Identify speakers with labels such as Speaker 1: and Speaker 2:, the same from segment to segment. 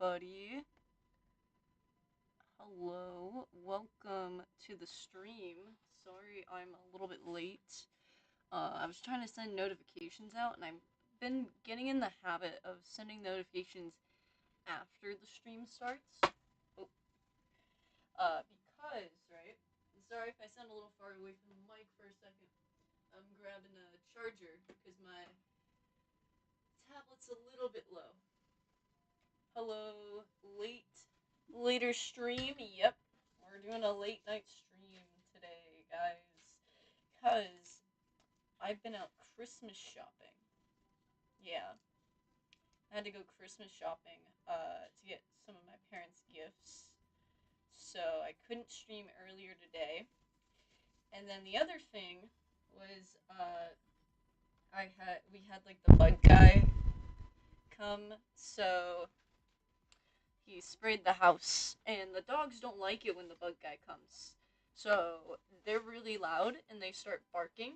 Speaker 1: everybody. Hello. Welcome to the stream. Sorry I'm a little bit late. I was trying to send notifications out, and I've been getting in the habit of sending notifications after the stream starts. Oh, because, right? Sorry if I sound a little far away from the mic for a second. I'm grabbing a charger because my tablet's a little bit low. Hello, later stream. Yep, we're doing a late night stream today, guys, because I've been out Christmas shopping. Yeah, I had to go Christmas shopping to get some of my parents' gifts, so I couldn't stream earlier today. And then the other thing was we had like the bug guy come, so he sprayed the house, and the dogs don't like it when the bug guy comes. So they're really loud, and they start barking,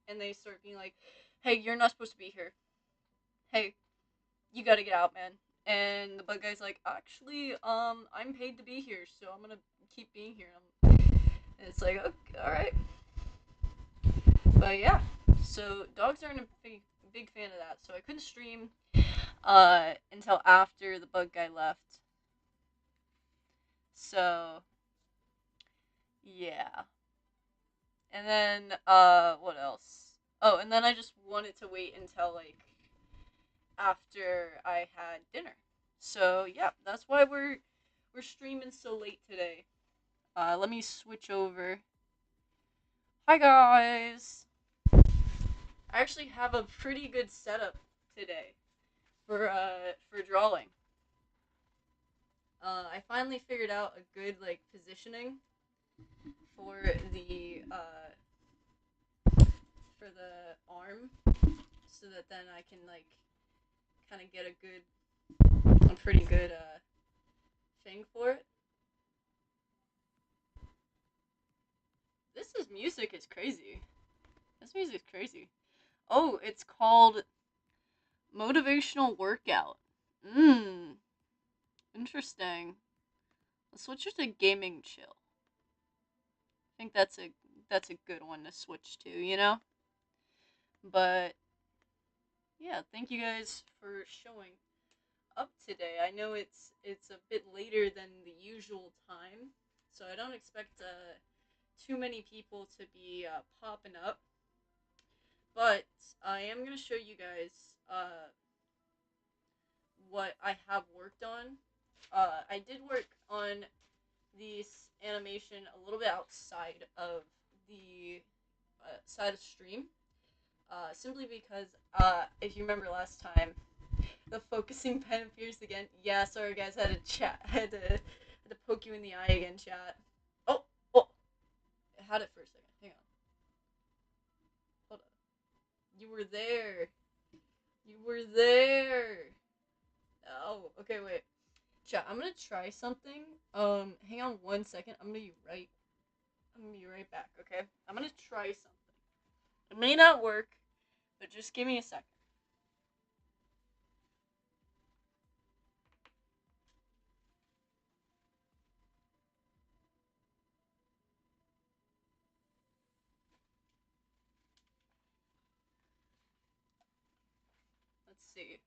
Speaker 1: and they start being like, "Hey, you're not supposed to be here. Hey, you gotta get out, man." And the bug guy's like, "Actually, I'm paid to be here, so I'm gonna keep being here." And it's like, okay, all right. But yeah, so dogs aren't a big fan of that, so I couldn't stream until after the bug guy left. So yeah. And then, what else? Oh, and then I just wanted to wait until, like, after I had dinner. So, yeah, that's why we're streaming so late today. Let me switch over. Hi, guys! I actually have a pretty good setup today for drawing. I finally figured out a good, like, positioning for the arm, so that then I can, like, kind of get a pretty good thing for it. This music is crazy. This music is crazy. Oh, it's called Motivational Workout. Interesting. Let's switch it to Gaming Chill. I think that's a good one to switch to, you know? But yeah, thank you guys for showing up today. I know it's a bit later than the usual time, so I don't expect too many people to be popping up. But I am going to show you guys what I have worked on. I did work on this animation a little bit outside of the side of stream. Simply because, if you remember last time, the focusing pen appears again. Yeah, sorry guys, I had to poke you in the eye again, chat. Oh, I had it for a second. Hang on. Hold on. You were there. You were there. Oh, okay, wait. Chat, I'm gonna try something. Hang on 1 second. I'm gonna be right back, okay? I'm gonna try something. It may not work, but just give me a second. Let's see.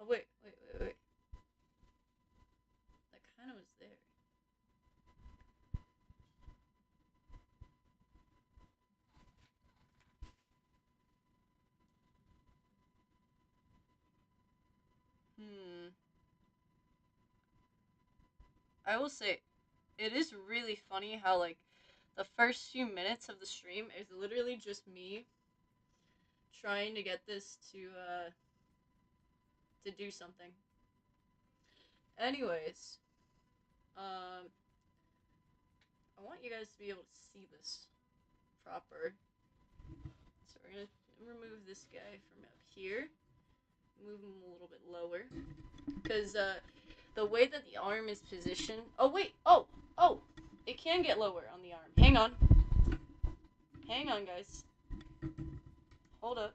Speaker 1: Oh, wait. That kind of was there. Hmm. I will say, it is really funny how, like, the first few minutes of the stream is literally just me trying to get this to do something. Anyways, I want you guys to be able to see this proper. So we're gonna remove this guy from up here, move him a little bit lower, because the way that the arm is positioned. Oh wait, oh, it can get lower on the arm. Hang on, guys. Hold up.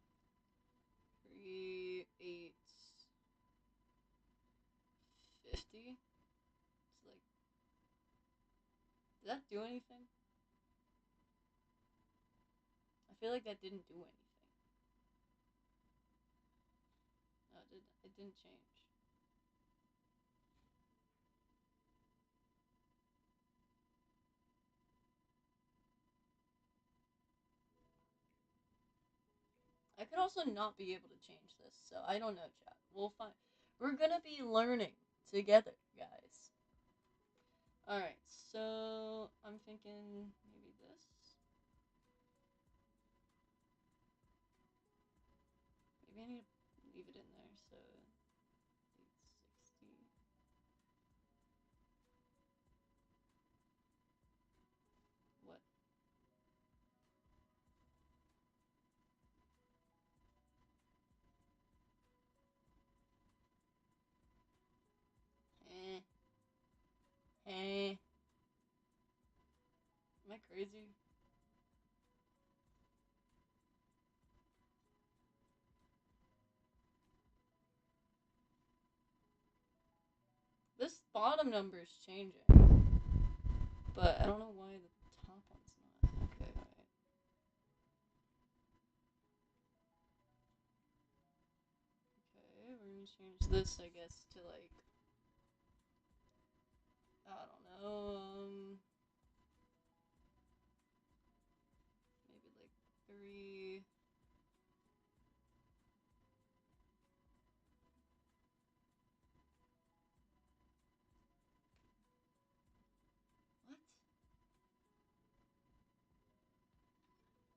Speaker 1: 50. It's like, did that do anything? I feel like that didn't do anything. No, it didn't change. I could also not be able to change this, so I don't know, chat. We'll find. We're gonna be learning together, guys. Alright, so I'm thinking maybe this. Maybe I need to leave it in there, so 860. What? Eh. Eh. Am I crazy? This bottom number is changing, but I don't know why the top one's not. Okay, alright. Okay, we're gonna change this, I guess, to like, I don't know, maybe like 3. What?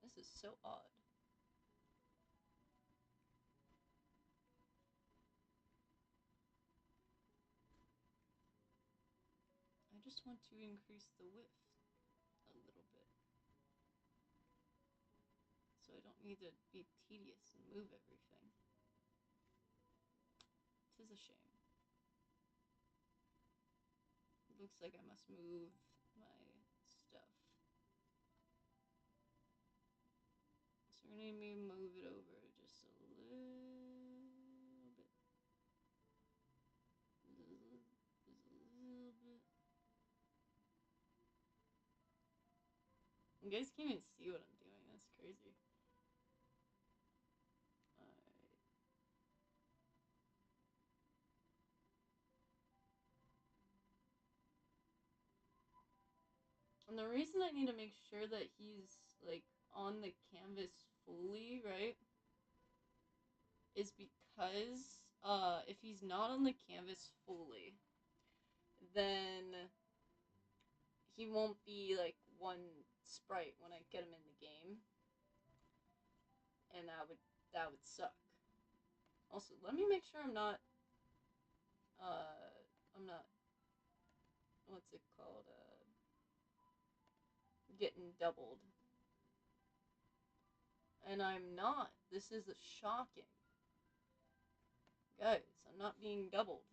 Speaker 1: This is so odd. I just want to increase the width a little bit, so I don't need to be tedious and move everything. 'Tis a shame. It looks like I must move my stuff. So we're gonna maybe move it over just a little bit. Just a little bit. You guys can't even see what I'm doing. That's crazy. Alright. And the reason I need to make sure that he's like on the canvas fully, right, is because if he's not on the canvas fully, then he won't be like one sprite when I get him in the game, and that would suck. Also, let me make sure I'm not what's it called, getting doubled. And I'm not. This is shocking. Guys, I'm not being doubled.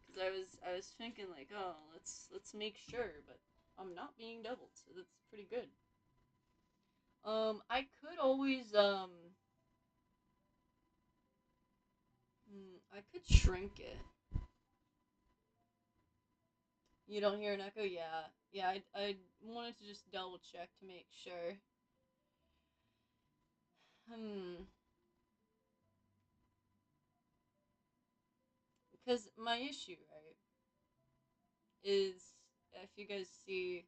Speaker 1: Because I was thinking like, oh, let's make sure, but I'm not being doubled, so that's pretty good. I could always I could shrink it. You don't hear an echo? Yeah. Yeah, I wanted to just double check to make sure. Because my issue, right, is if you guys see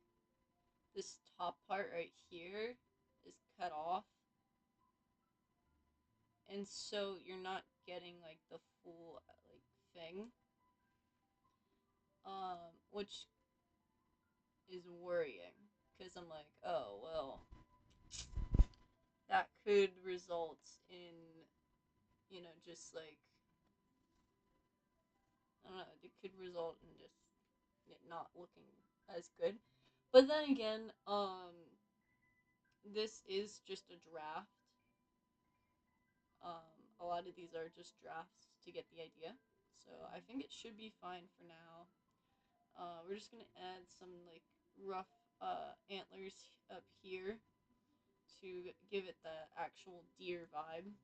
Speaker 1: this top part right here is cut off. And so you're not getting like the full like thing. Which is worrying. Because I'm like, oh well, that could result in, just like, I don't know, it could result in just it not looking as good. But then again, this is just a draft. A lot of these are just drafts to get the idea. So I think it should be fine for now. We're just gonna add some like rough antlers up here to give it the actual deer vibe.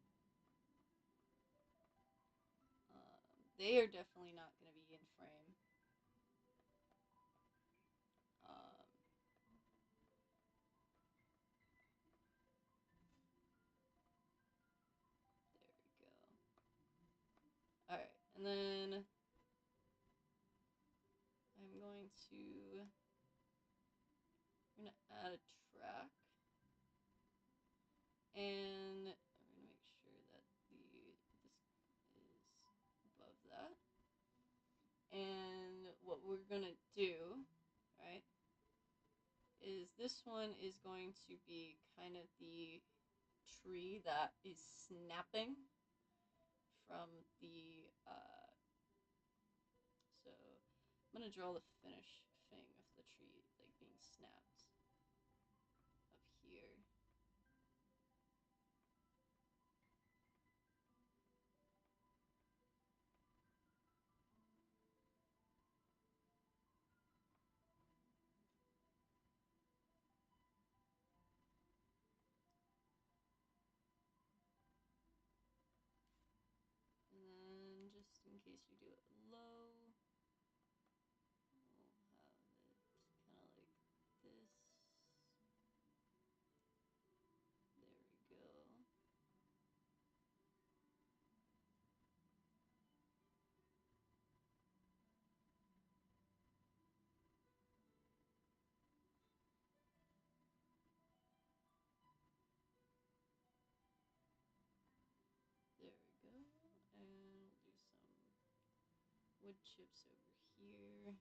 Speaker 1: they are definitely not going to be in frame. There we go. Alright, and then I'm going to add a track, and I'm going to make sure that this is above that. And what we're going to do, right, is this one is going to be kind of the tree that is snapping from the, so I'm going to draw the finish thing of the tree, like being snapped up here. And then just in case we do it low, we'll have it kind of like this. There we go. There we go. And we'll do some wood chips over here.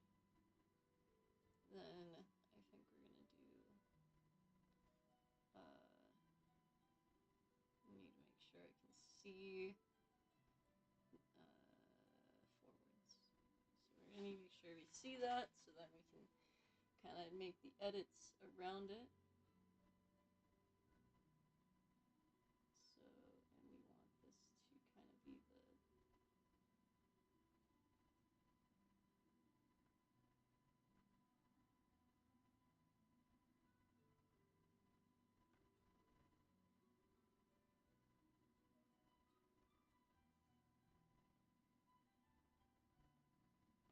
Speaker 1: Then I think we're gonna do, need to make sure I can see forwards. So we're gonna make sure we see that, so then we can kind of make the edits around it. So, and we want this to kind of be the,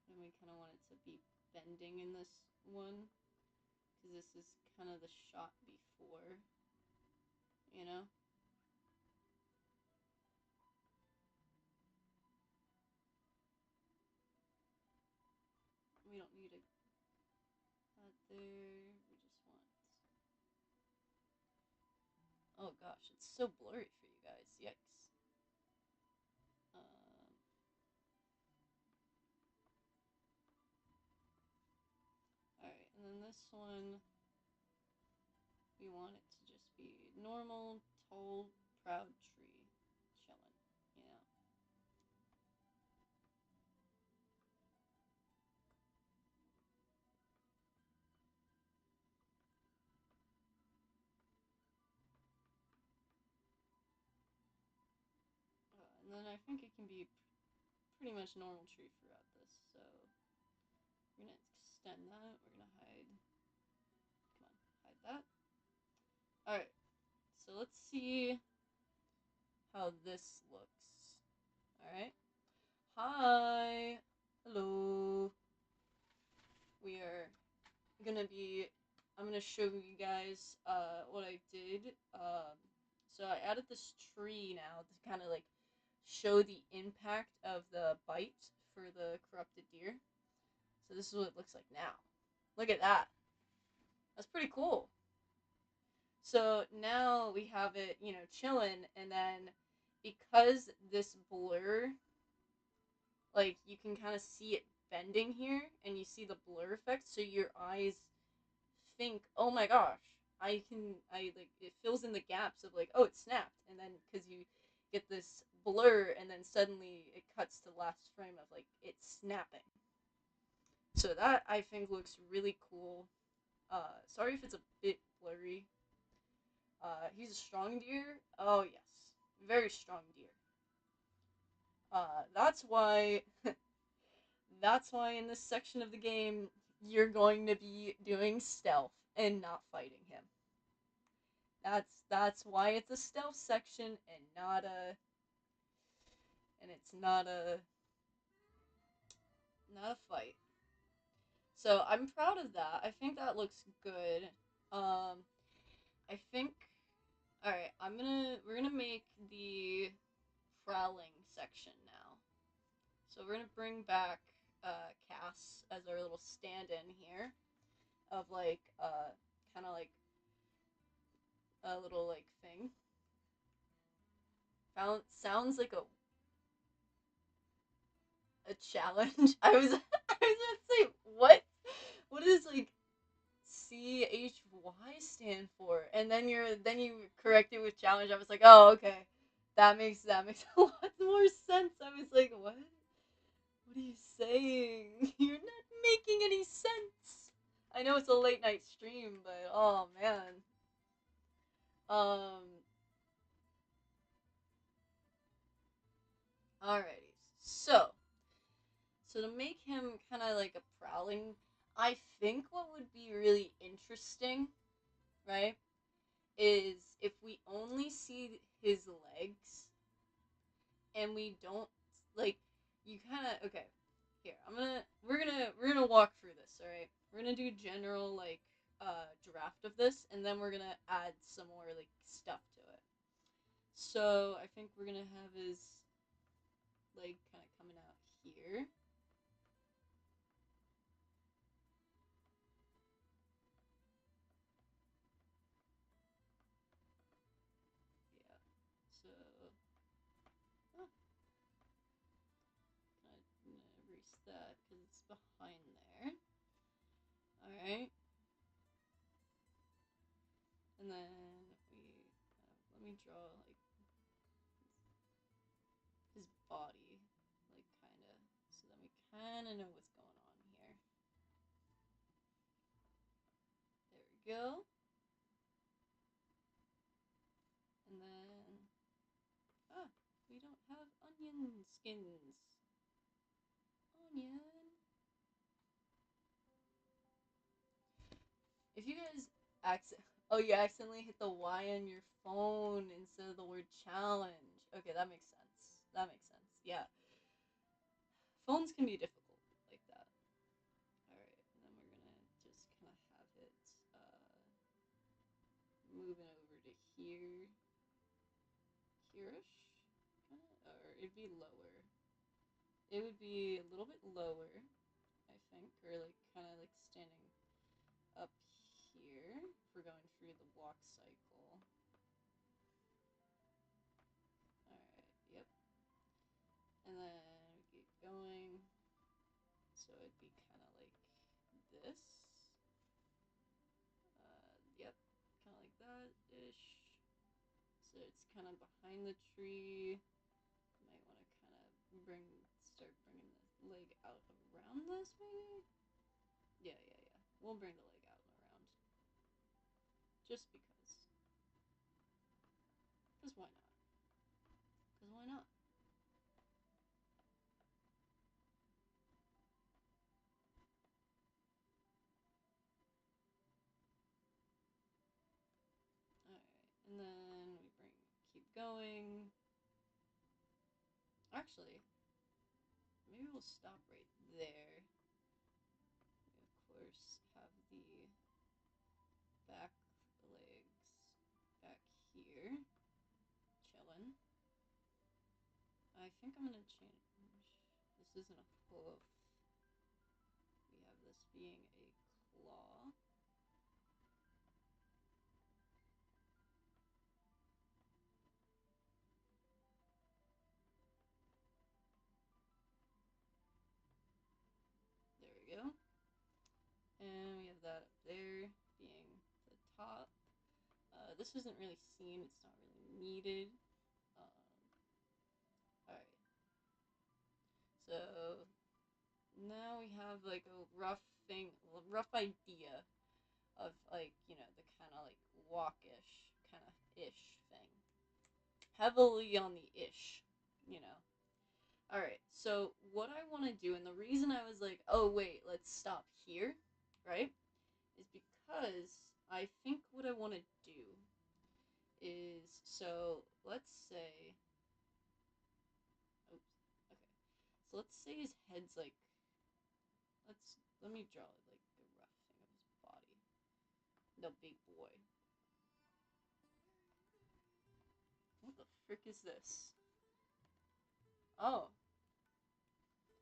Speaker 1: and we kind of want it to be bending in this one, because this is kind of the shot before, you know? We don't need that there, we just want, oh gosh, it's so blurry for you guys, yikes. Alright, and then this one, we want it to just be normal, tall, proud tree, chillin', you know? And then I think it can be pretty much normal tree throughout this, so we're gonna extend that, we're gonna hide, come on, hide that. Alright, so let's see how this looks. Alright. Hi! Hello! We are gonna be, I'm gonna show you guys what I did. So I added this tree now to kind of like show the impact of the bite for the corrupted deer. So this is what it looks like now. Look at that. That's pretty cool. So now we have it, you know, chilling, and then because this blur, like, you can kind of see it bending here, and you see the blur effect, so your eyes think, oh my gosh, like, it fills in the gaps of, like, oh, it snapped, and then, because you get this blur, and then suddenly it cuts to the last frame of, like, it snapping. So that, I think, looks really cool. Sorry if it's a bit blurry. He's a strong deer. Oh, yes. Very strong deer. That's why... that's why in this section of the game, you're going to be doing stealth and not fighting him. That's why it's a stealth section and not a... and it's not a not a fight. So I'm proud of that. I think that looks good. I think. All right, we're gonna make the prowling section now. So we're gonna bring back Cass as our little stand-in here of like kind of like a little like thing. Sounds like a challenge. I was about to say what? What is like CHY stand for? And then you correct it with challenge. I was like, oh okay, that makes a lot more sense. I was like, what? What are you saying? You're not making any sense. I know it's a late night stream, but oh man. Um. Alrighty. So to make him kind of like a prowling, I think what would be really interesting, right, is if we only see his legs and we don't like you kind of okay. Here, we're gonna walk through this. All right, we're gonna do general like draft of this, and then we're gonna add some more like stuff to it. So I think we're gonna have his leg kind of coming out here. Yeah. So oh, I'm gonna erase that because it's behind there. All right, and then let me draw like his body, like kind of, so that we kind of know what's going on here. There we go. And then, ah, we don't have onion skins. Onion. If you guys oh, you accidentally hit the Y on your phone instead of the word challenge. Okay, that makes sense. That makes sense. Yeah, phones can be difficult like that. All right, and then we're gonna just kind of have it moving over to here, here-ish, or it'd be lower. It would be a little bit lower, I think, or like kind of like standing up here for going through the walk cycle. Alright, yep. And then we keep going. So it'd be kind of like this. Yep, kind of like that ish. So it's kind of behind the tree. Might want to kind of start bringing the leg out around this maybe? Yeah, yeah, yeah. We'll bring the leg out and around. Just because. Because why not? Because why not? Alright, and then we keep going. Actually, maybe we'll stop right there. We, of course, have the back legs back here, chillin'. I think I'm gonna change. This isn't a hoof. We have this being a claw. There we go. And we have that up there being the top. This isn't really seen, it's not really needed. Um, Alright, so now we have like a rough idea of like, the kind of like walkish, kind of ish thing. Heavily on the ish, you know. Alright, so what I want to do, and the reason I was like, oh wait, let's stop here, right? Is because I think what I want to do is, so let's say, oops, okay. So let's say his head's like Let me draw like the rough thing of his body. The big boy. What the frick is this? Oh,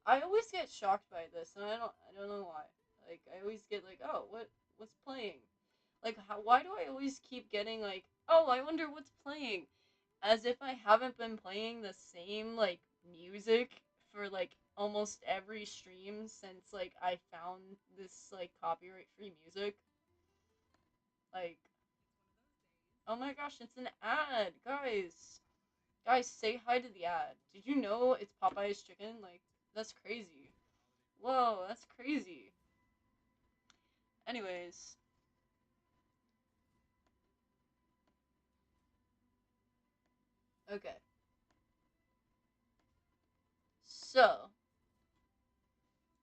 Speaker 1: I always get shocked by this, and I don't know why. Like I always get like, oh, what's playing? Like why do I always keep getting like, oh, I wonder what's playing, as if I haven't been playing the same like music for like almost every stream since like I found this like copyright free music. Like, oh my gosh, it's an ad, guys. Guys, say hi to the ad. Did you know it's Popeye's chicken? Like, that's crazy. Whoa, that's crazy. Anyways, okay. So,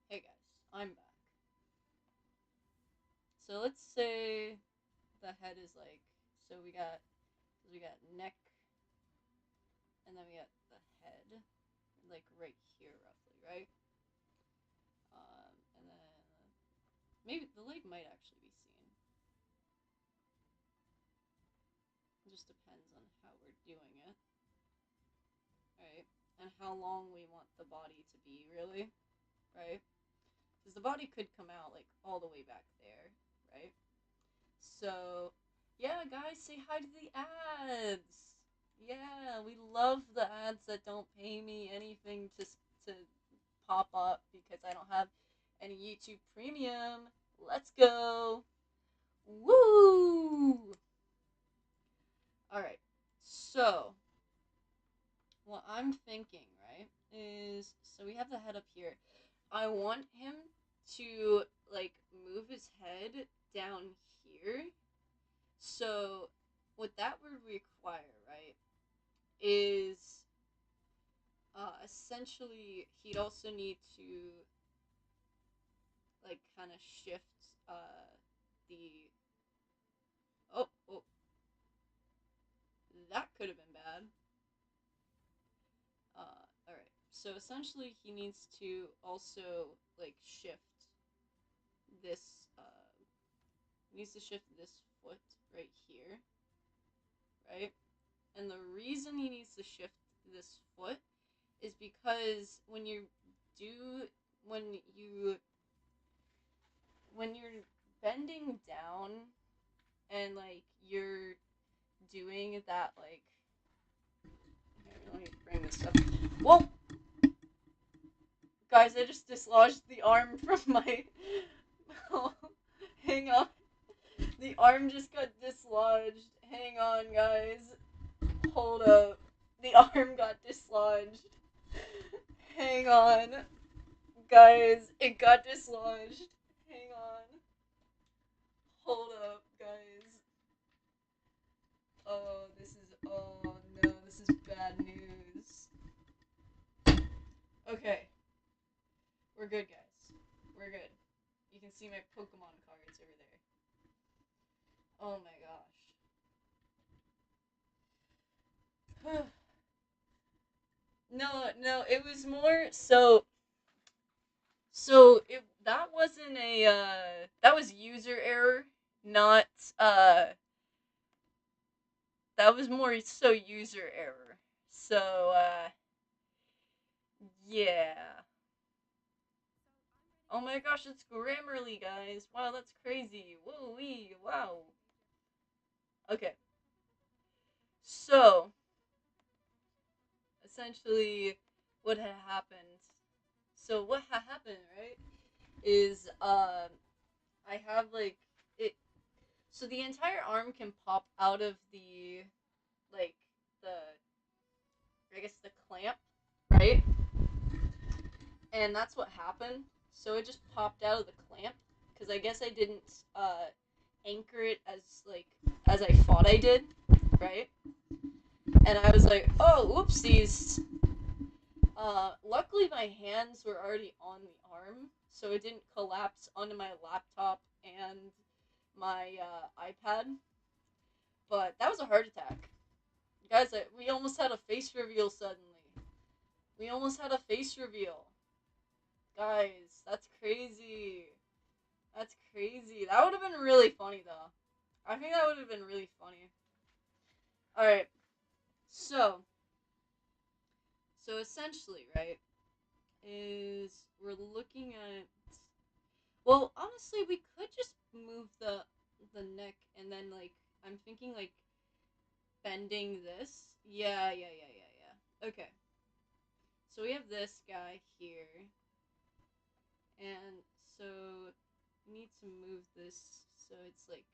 Speaker 1: hey guys, I'm back. So let's say the head is like, so we got neck, and then we got the head, like right here roughly, right? And then maybe the leg might actually be seen. It just depends on how we're doing it, right? And how long we want the body to be, really, right? Because the body could come out like all the way back there, right? So, yeah, guys, say hi to the ads. Yeah, we love the ads that don't pay me anything to pop up because I don't have any YouTube Premium. Let's go. Woo! All right. So, what I'm thinking, right, is so we have the head up here. I want him to like move his head down here. So, what that would require, right, is essentially he'd also need to like kind of shift the oh, that could have been bad. All right. So essentially, he needs to also like shift this. Needs to shift this foot right here, right? And the reason he needs to shift this foot is because do when you when you're bending down and like you're doing that like here, let me bring this up. Whoa, guys, I just dislodged the arm from my oh, hang on, the arm just got dislodged. Hang on, guys, hold up, the arm got dislodged. Hang on, guys, it got dislodged. Hang on, hold up, guys. Oh no, this is bad news. Okay, we're good, guys. We're good. You can see my Pokemon cards over there. Oh my gosh. No, it was more so it that wasn't a that was user error, not that was more so user error. So yeah. Oh my gosh, it's Grammarly, guys. Wow, that's crazy. Whoa wee, wow. Okay. So essentially what had happened. So what had happened, right? Is I have like it so the entire arm can pop out of the like the I guess the clamp, right? And that's what happened. So it just popped out of the clamp because I guess I didn't anchor it as I thought I did, right? And I was like, oh, whoopsies. Luckily my hands were already on the arm, so it didn't collapse onto my laptop and my iPad. But that was a heart attack, guys. We almost had a face reveal suddenly. We almost had a face reveal. Guys, that's crazy. That's crazy. That would have been really funny, though. I think that would have been really funny. Alright, so. So essentially, right, is we're looking at. Well, honestly, we could just move the neck and then, like, I'm thinking, like, bending this. Yeah. Okay. So we have this guy here. And so we need to move this so it's like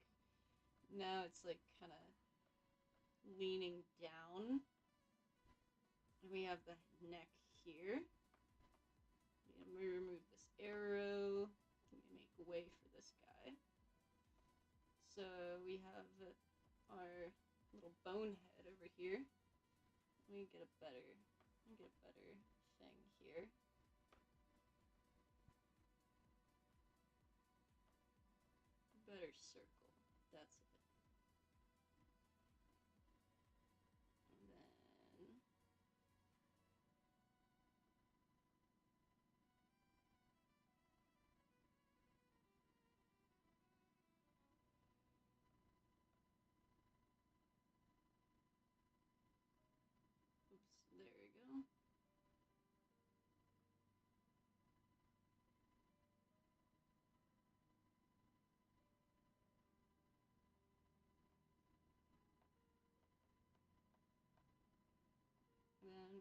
Speaker 1: now it's like kind of leaning down. And we have the neck here. And we remove this arrow. We make way for this guy. So we have our little bonehead over here. Let me get a better thing here. Better circle. That's it. And then oops, there we go. And then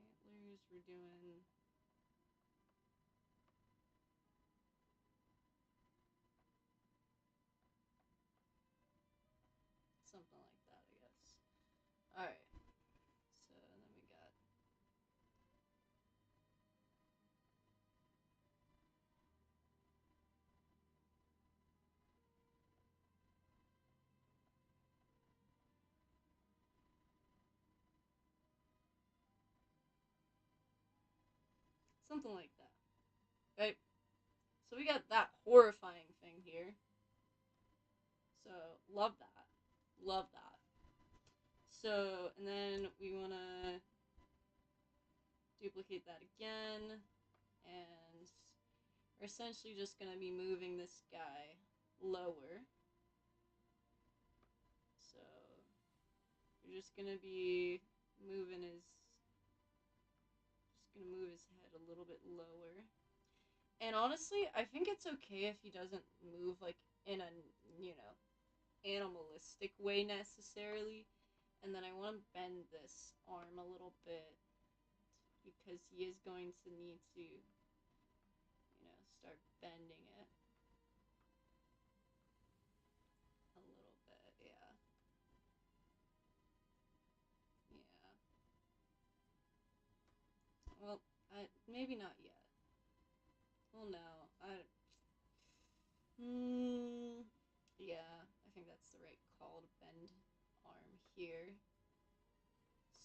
Speaker 1: antlers, we're doing something like that, I guess. Alright. So then we got something like that. Right? So we got that horrifying thing here. So love that. Love that. So and then we wanna duplicate that again, and we're essentially just gonna be moving this guy lower. So we're just gonna be moving his just gonna move his head a little bit lower. And honestly, I think it's okay if he doesn't move like in a, you know, animalistic way necessarily. And then I want to bend this arm a little bit because he is going to need to, start bending it a little bit. Yeah. Yeah. Well, maybe not yet. Well, no. Yeah, I think that's the right call to bend arm here.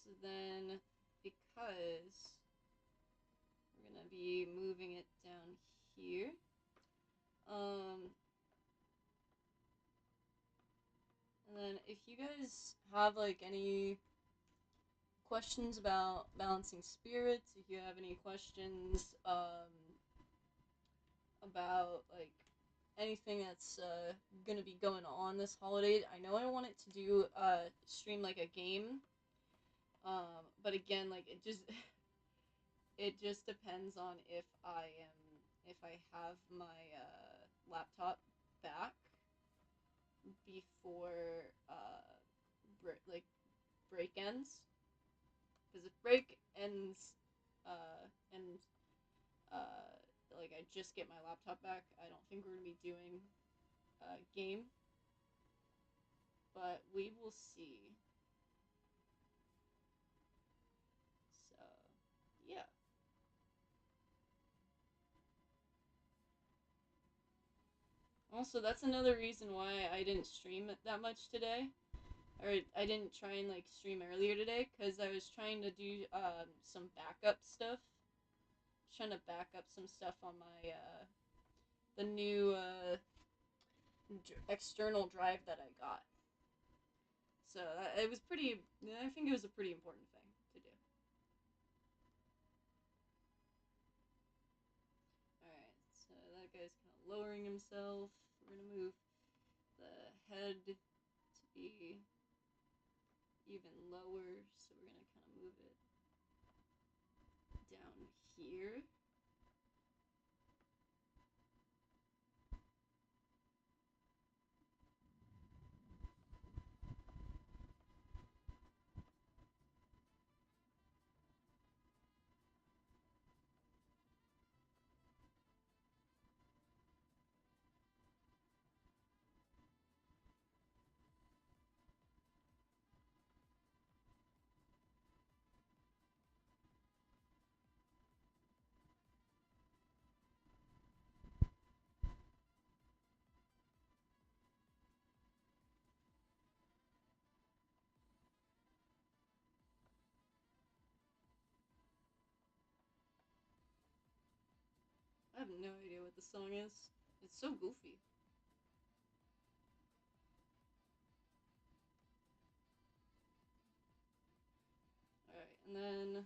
Speaker 1: So then, because we're gonna be moving it down here, and then if you guys have like any questions about balancing spirits, if you have any questions about like anything that's gonna be going on this holiday, I know I wanted to do stream like a game, but again, like it just depends on if I have my laptop back before like break ends. Because if break ends and uh, like I just get my laptop back, I don't think we're gonna be doing a game, but we will see. So yeah. Also, that's another reason why I didn't stream it that much today, or I didn't try and like stream earlier today, because I was trying to do some backup stuff. Trying to back up some stuff on my the new external drive that I got. So it was pretty. I think it was a pretty important thing to do. guy's kind of lowering himself. We're gonna move the head to be even lower, so we're gonna kind of move it down here. I have no idea what the song is. It's so goofy. Alright, and then I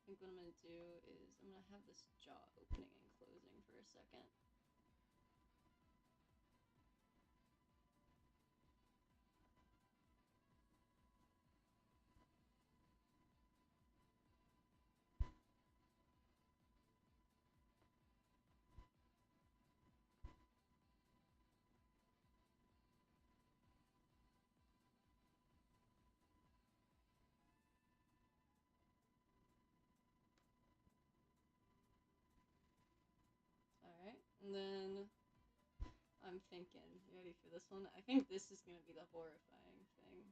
Speaker 1: think what I'm gonna do is I'm gonna have this jaw opening and closing for a second. Alright, and then I'm thinking, you ready for this one? I think this is gonna be the horrifying thing.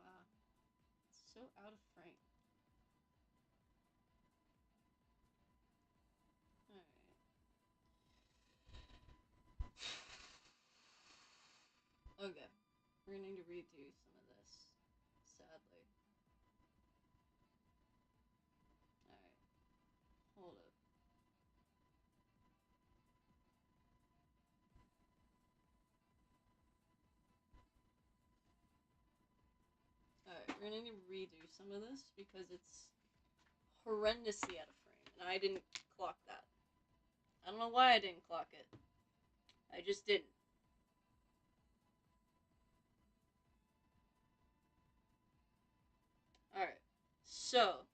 Speaker 1: Ah, it's so out of frame. Alright. Okay. We're gonna need to redo some of this, sadly. Alright. Hold up. Alright, we're gonna need to redo some of this because it's horrendously out of frame, and I didn't clock that. I don't know why I didn't clock it. I just didn't. Alright, so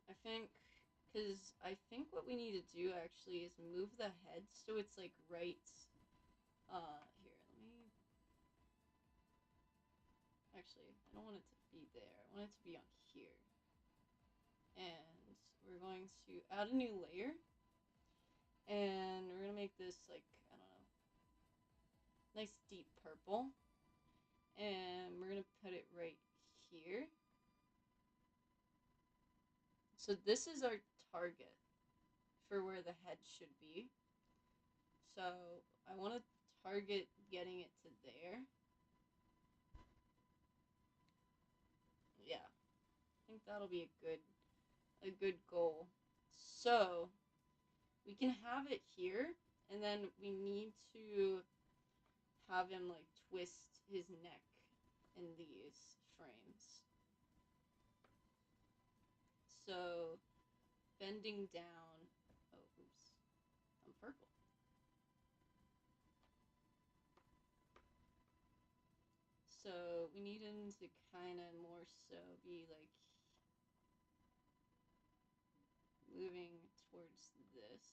Speaker 1: I think, because I think what we need to do actually is move the head so it's like right, here, let me, actually, I don't want it to be there, I want it to be on here. And we're going to add a new layer, and we're gonna make this like, I don't know, nice deep purple, and we're gonna put it right here. So this is our target for where the head should be. So I want to target getting it to there. Yeah, I think that'll be a good goal. So we can have it here, and then we need to have him like twist his neck in these frames. So bending down. Oh, oops. I'm purple. So we need him to kind of more so be like moving towards this.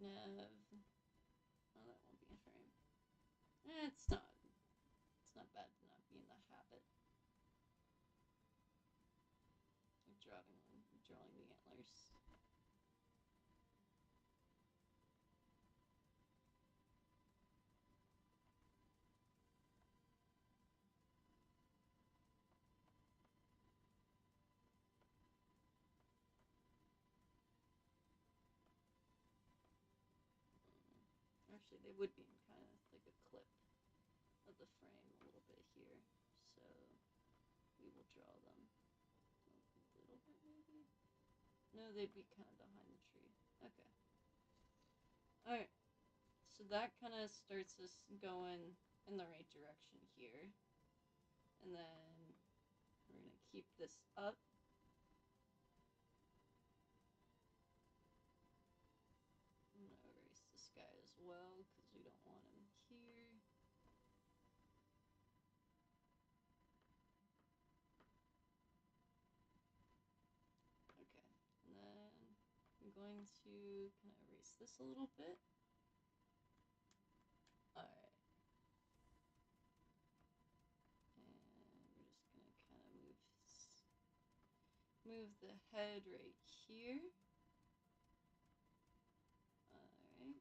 Speaker 1: can have. Oh, that won't be in frame. It's not. It's not bad to not be in the habit of drawing the antlers. Actually, they would be in kind of like a clip of the frame a little bit here, so we will draw them a little bit maybe. No, they'd be kind of behind the tree. Okay. Alright, so that kind of starts us going in the right direction here. And then we're going to keep this up. I'm going to erase this guy as well because we don't want him here. Okay, and then I'm going to kind of erase this a little bit. Alright. And we're just going to kind of move the head right here. Alright.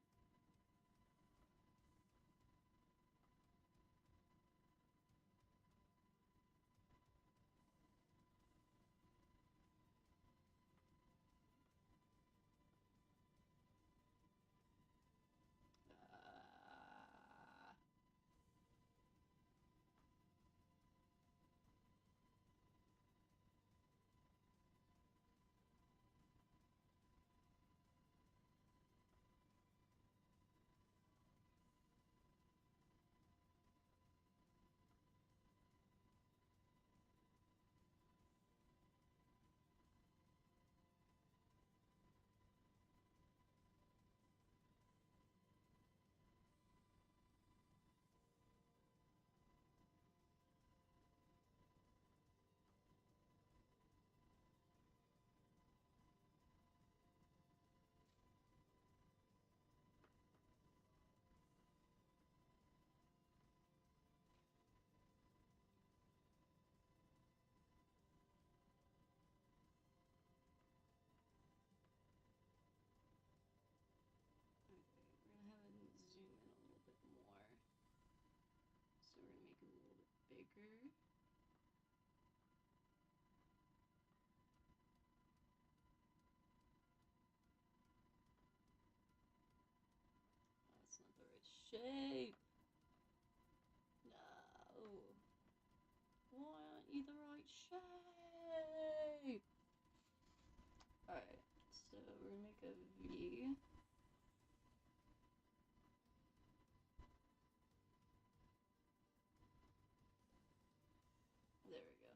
Speaker 1: We're gonna have it zoom in a little bit more. So we're gonna make it a little bit bigger. Oh, that's not the right shape. No. Why aren't you the right shape? Alright, so we're gonna make a V. There we go.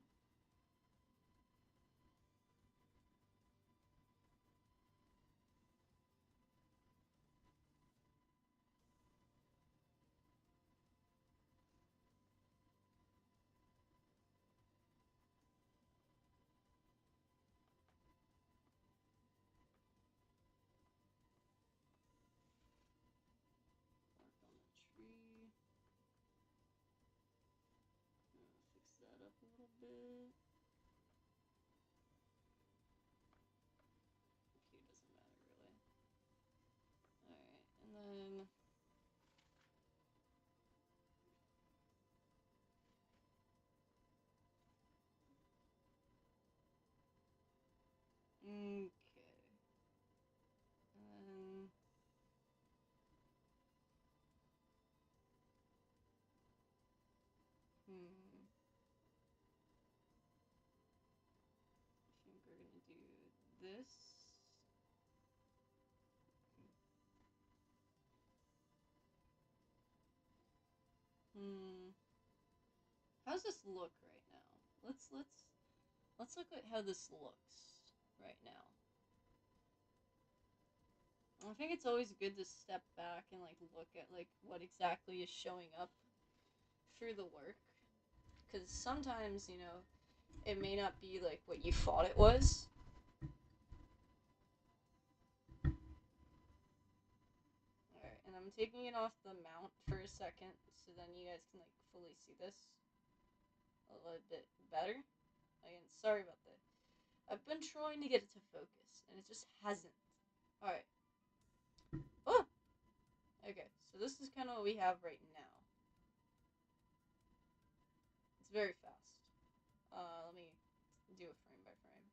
Speaker 1: Mark on the tree. Fix that up a little bit. Okay, doesn't matter really. Alright, and then okay. And then I think we're gonna do this. How's this look right now? Let's look at how this looks right now. I think it's always good to step back and like look at like what exactly is showing up through the work, because sometimes, you know, it may not be like what you thought it was. I'm taking it off the mount for a second so then you guys can like fully see this a little bit better. Again, sorry about that. I've been trying to get it to focus and it just hasn't. Alright. Oh! Okay, so this is kind of what we have right now. It's very fast. Let me do a frame by frame.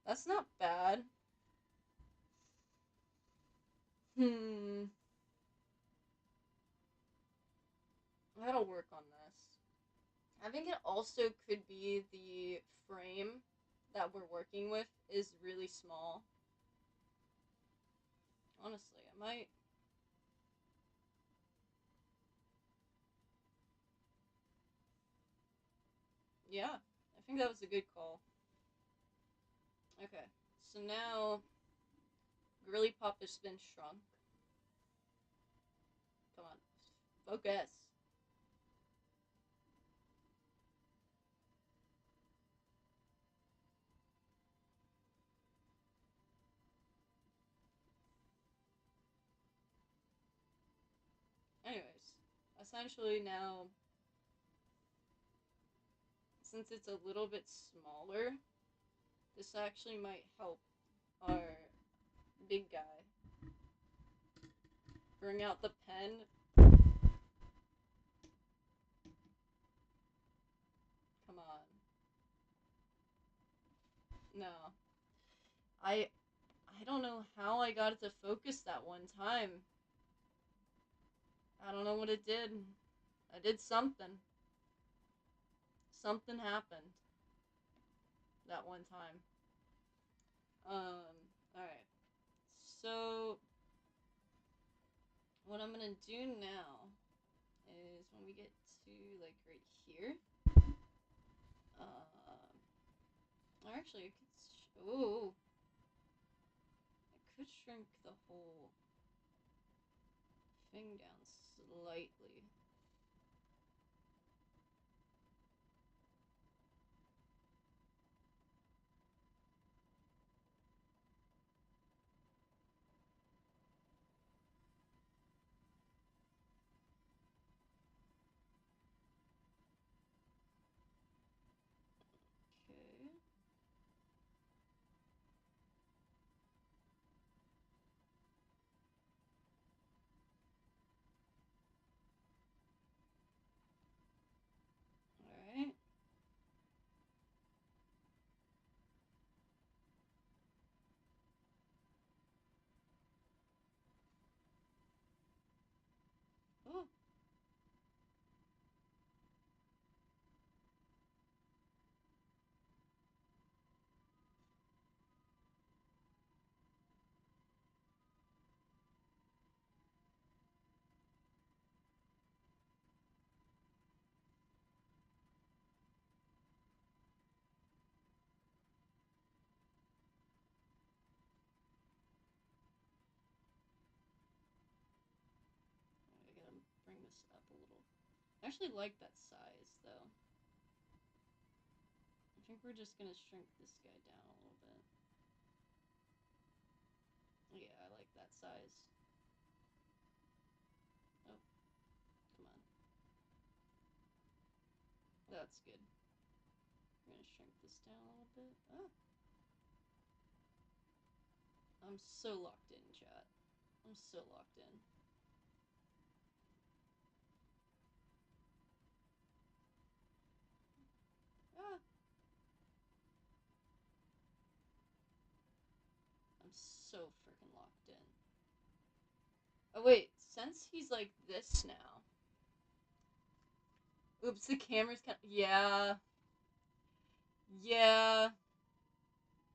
Speaker 1: That's not bad. I gotta work on this. I think it also could be the frame that we're working with is really small. Honestly, I might. Yeah, I think that was a good call. Okay, so now Girly Pop has been shrunk. Come on, focus. Anyways, essentially now, since it's a little bit smaller, this actually might help our big guy bring out the pen. Come on. No. I I don't know how I got it to focus that one time. I don't know what it did. I did something. Something happened that one time. Alright. So, what I'm gonna do now is when we get to, like, right here. Or actually, I could. Ooh. I could shrink the whole thing down slightly. Okay. Alright. Oh. I gotta bring this up a little. I actually like that size, though. I think we're just gonna shrink this guy down a little bit. Yeah, I like that size. Oh, come on. That's good. We're gonna shrink this down a little bit. Oh. I'm so locked in, chat. I'm so locked in. Ah. I'm so freaking locked in. Oh, wait. Since he's like this now. Oops, the camera's kind of. Yeah. Yeah.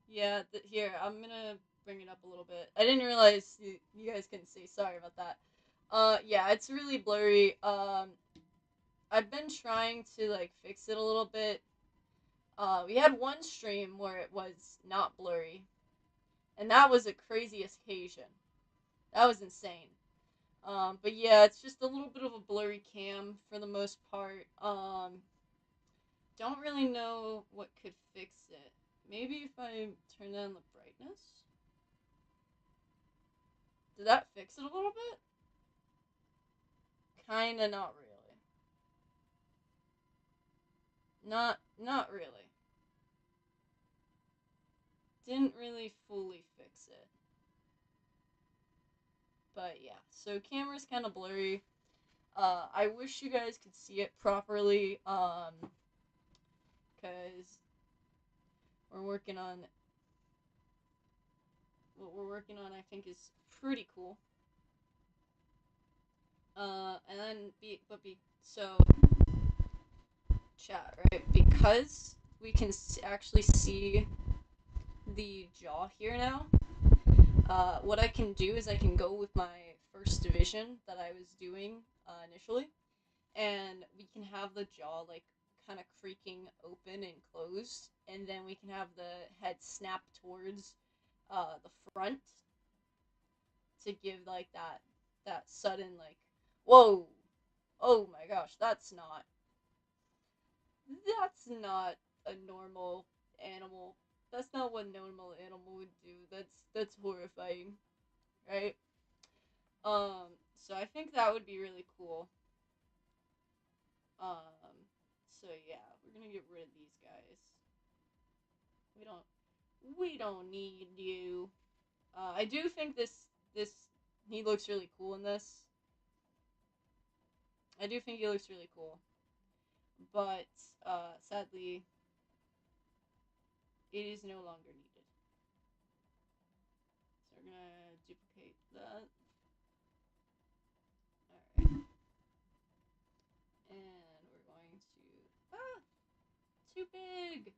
Speaker 1: Yeah. Here, I'm gonna bring it up a little bit. I didn't realize you guys couldn't see. Sorry about that. Yeah, it's really blurry. I've been trying to, like, fix it a little bit. We had one stream where it was not blurry. And that was a crazy occasion. That was insane. But yeah, it's just a little bit of a blurry cam for the most part. Don't really know what could fix it. Maybe if I turn down the brightness? Did that fix it a little bit? Kinda not really. Not really. Didn't really fully fix it. But yeah, so camera's kind of blurry. I wish you guys could see it properly. Cause we're working on what we're working on. I think is pretty cool. And then so chat right because we can actually see the jaw here now. What I can do is I can go with my first division that I was doing initially, and we can have the jaw like kind of creaking open and closed, and then we can have the head snap towards the front to give like that sudden like whoa, oh my gosh, that's not a normal animal. That's not what a normal animal would do. That's horrifying, right? So I think that would be really cool. So yeah, we're gonna get rid of these guys. We don't we don't need you. I do think this he looks really cool in this. I do think he looks really cool, but sadly, it is no longer needed. So we're gonna duplicate that. All right, and we're going to too big.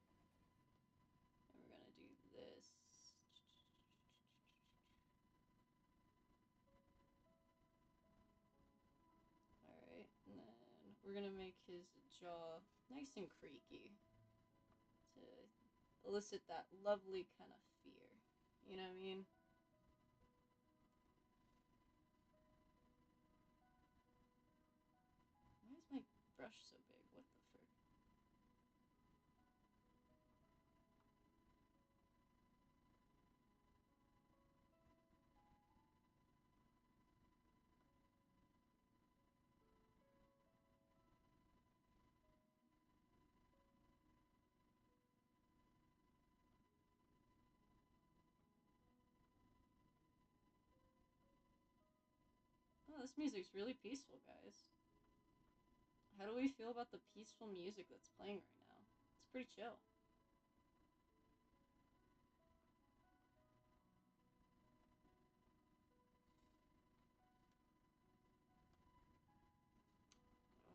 Speaker 1: And we're gonna do this. Alright, and then we're gonna make his jaw nice and creaky to elicit that lovely kind of fear. You know what I mean? Why is my brush so big? What the frick? Oh, this music's really peaceful, guys. How do we feel about the peaceful music that's playing right now? It's pretty chill.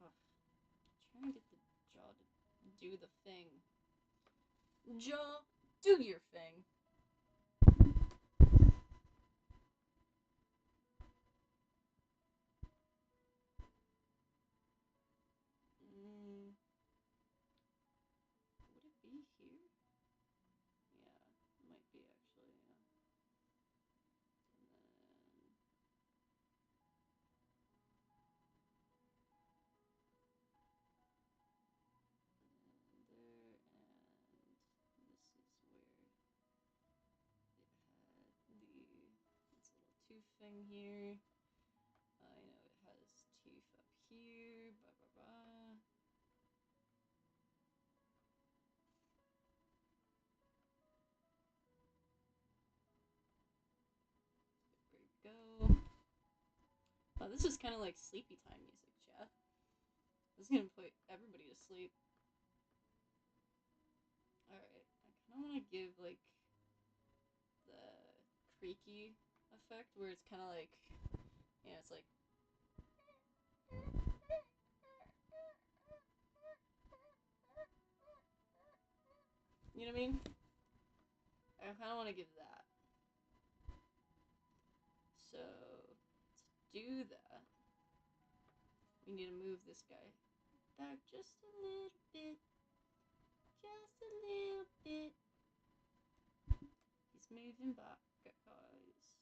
Speaker 1: Ugh. Trying to get the jaw to do the thing. Jaw, do your thing. Mm, would it be here? Yeah, it might be actually. Yeah. And there, and this is where it had this little tooth thing here. I know it has teeth up here. Blah blah blah. There we go. Oh, this is kind of like sleepy time music, chat. This is gonna put everybody to sleep. All right, I kind of want to give like the creaky effect where it's kind of like, yeah, it's like. You know what I mean? I kind of want to give that. So, to do that, we need to move this guy back just a little bit. Just a little bit. He's moving back, guys.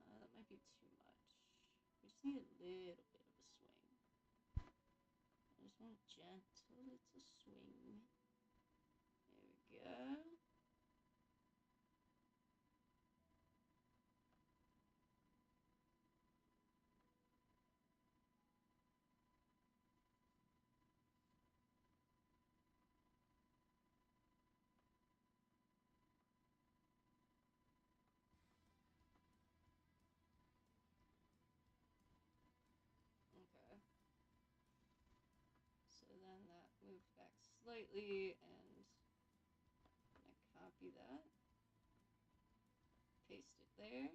Speaker 1: That might be too much. gentle little swing. There we go. Okay. So then that moved back slightly, and I'm going to copy that. Paste it there.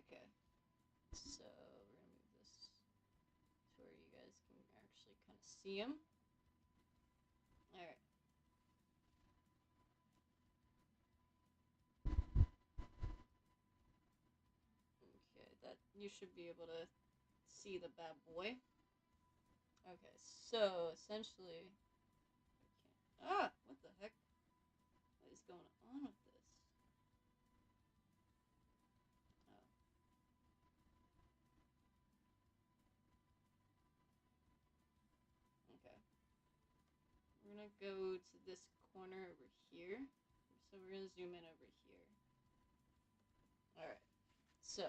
Speaker 1: Okay. So we're going to move this to where you guys can actually kind of see him. Alright. Okay, that you should be able to see the bad boy. Okay, so essentially, what the heck? What is going on with this? Oh. Okay. We're gonna go to this corner over here. So we're gonna zoom in over here. Alright. So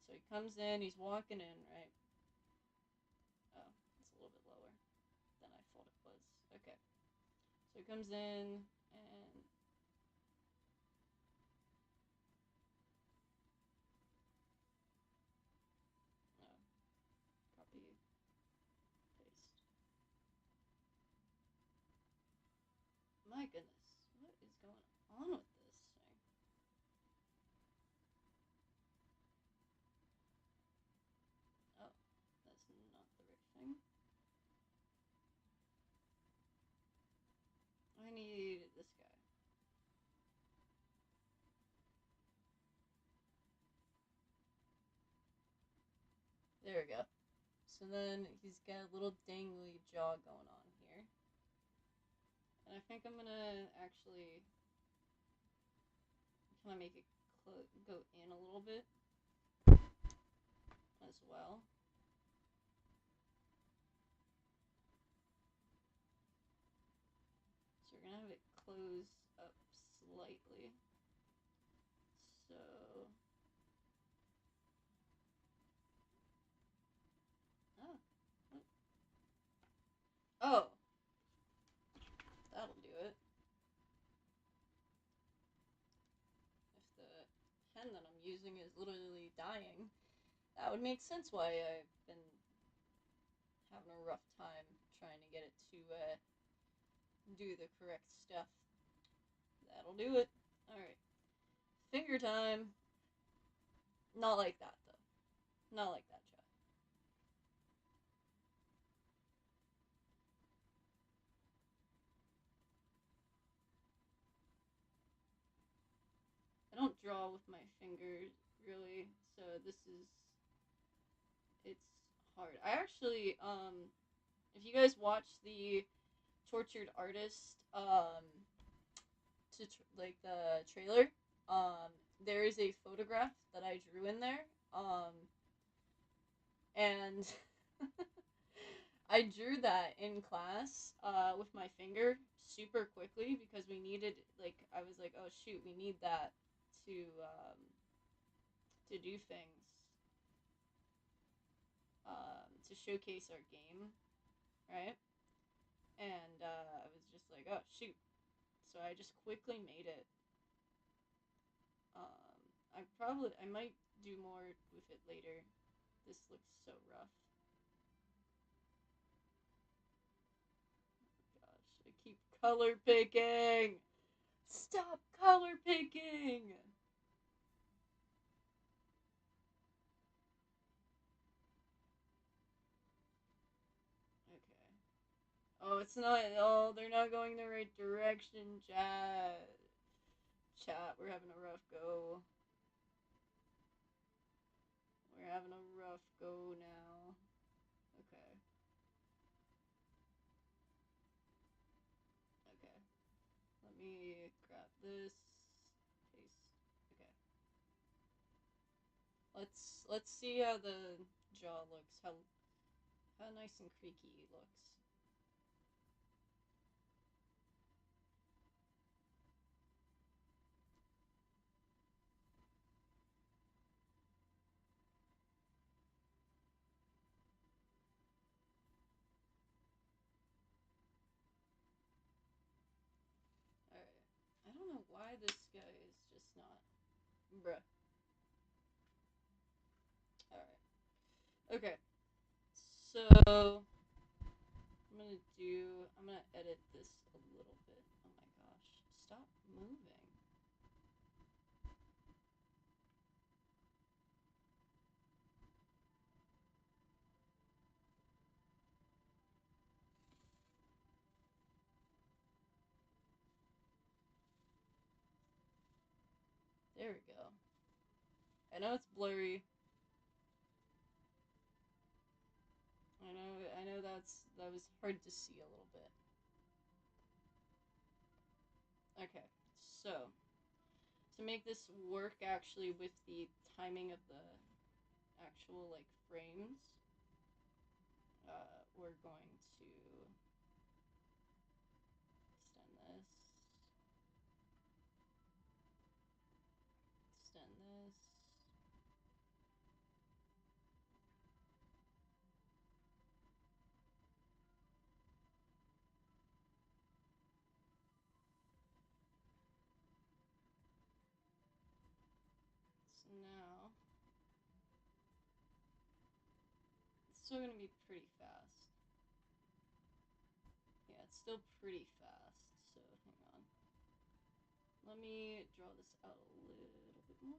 Speaker 1: he comes in, he's walking in, right? Oh, it's a little bit lower than I thought it was. Okay. So he comes in and copy, paste. My goodness, what is going on with this thing? Oh, that's not the right thing. I need this guy. There we go. So then he's got a little dangly jaw going on here. And I think I'm gonna actually kind of make it go in a little bit as well. So we're gonna have it close up slightly. So what? Oh, that'll do it. If the pen that I'm using is literally dying, that would make sense why I've been having a rough time trying to get it to do the correct stuff. That'll do it. Alright. Finger time. Not like that, though. Not like that, Jeff. I don't draw with my fingers, really, so this is... It's hard. I actually, if you guys watch the Tortured Artist, like the trailer, there is a photograph that I drew in there, and I drew that in class with my finger super quickly because we needed, like, I was like, oh shoot, we need that to do things, to showcase our game, right? And I was just like, oh shoot, so I just quickly made it. I might do more with it later. This looks so rough. Gosh, I keep color picking. Stop color picking. Okay. Oh, it's not. Oh, they're not going the right direction, chat. Chat, we're having a rough go. We're having a rough go now. Okay. Okay. Let me grab this. Paste. Okay. Let's see how the jaw looks. How nice and creaky it looks. Alright. I don't know why this guy is just not. Bruh. Alright. Okay. So I'm gonna edit this a little bit. Oh my gosh. Stop moving. There we go. I know it's blurry. I know that was hard to see a little bit. Okay, so to make this work actually with the timing of the actual like frames, we're going to extend this. So now it's still gonna be pretty fast. Yeah, it's still pretty fast. So hang on. Let me draw this out a little bit more.